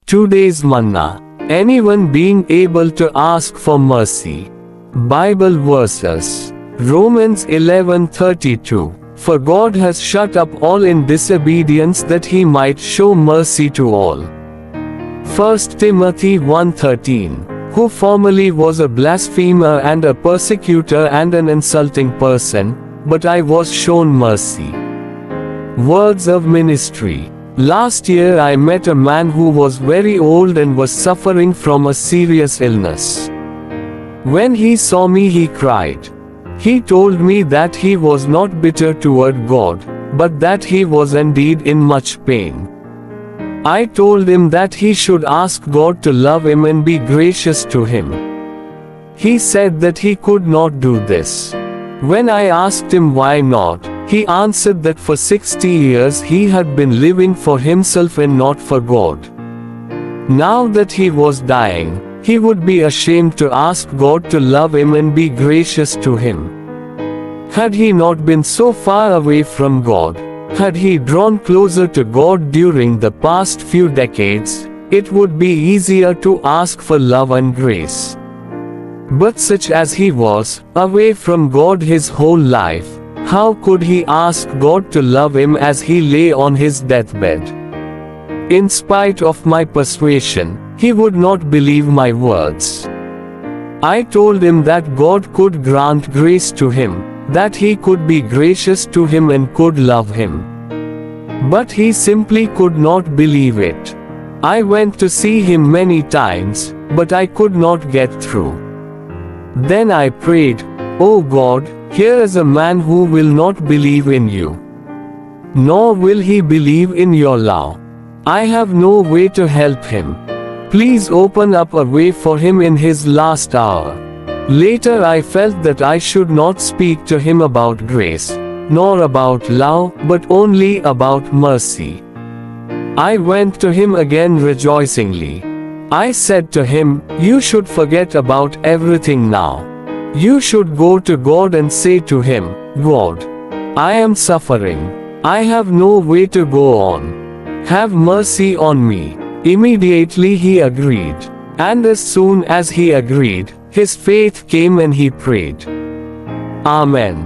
Today's manna. Anyone being able to ask for mercy. Bible verses. Romans 11:32. For God has shut up all in disobedience that he might show mercy to all. 1 Timothy 1:13. Who formerly was a blasphemer and a persecutor and an insulting person, but I was shown mercy. Words of ministry. Last year I met a man who was very old and was suffering from a serious illness. When he saw me he cried. He told me that he was not bitter toward God, but that he was indeed in much pain. I told him that he should ask God to love him and be gracious to him. He said that he could not do this. When I asked him why not, he answered that for 60 years he had been living for himself and not for God. Now that he was dying, he would be ashamed to ask God to love him and be gracious to him. Had he not been so far away from God, had he drawn closer to God during the past few decades, it would be easier to ask for love and grace. But such as he was, away from God his whole life, how could he ask God to love him as he lay on his deathbed? In spite of my persuasion, he would not believe my words. I told him that God could grant grace to him, that he could be gracious to him and could love him. But he simply could not believe it. I went to see him many times, but I could not get through. Then I prayed, "Oh God, here is a man who will not believe in you. Nor will he believe in your love. I have no way to help him. Please open up a way for him in his last hour." Later I felt that I should not speak to him about grace, nor about love, but only about mercy. I went to him again rejoicingly. I said to him, "You should forget about everything now. You should go to God and say to him, 'God, I am suffering. I have no way to go on. Have mercy on me.'" Immediately he agreed. And as soon as he agreed, his faith came and he prayed. Amen.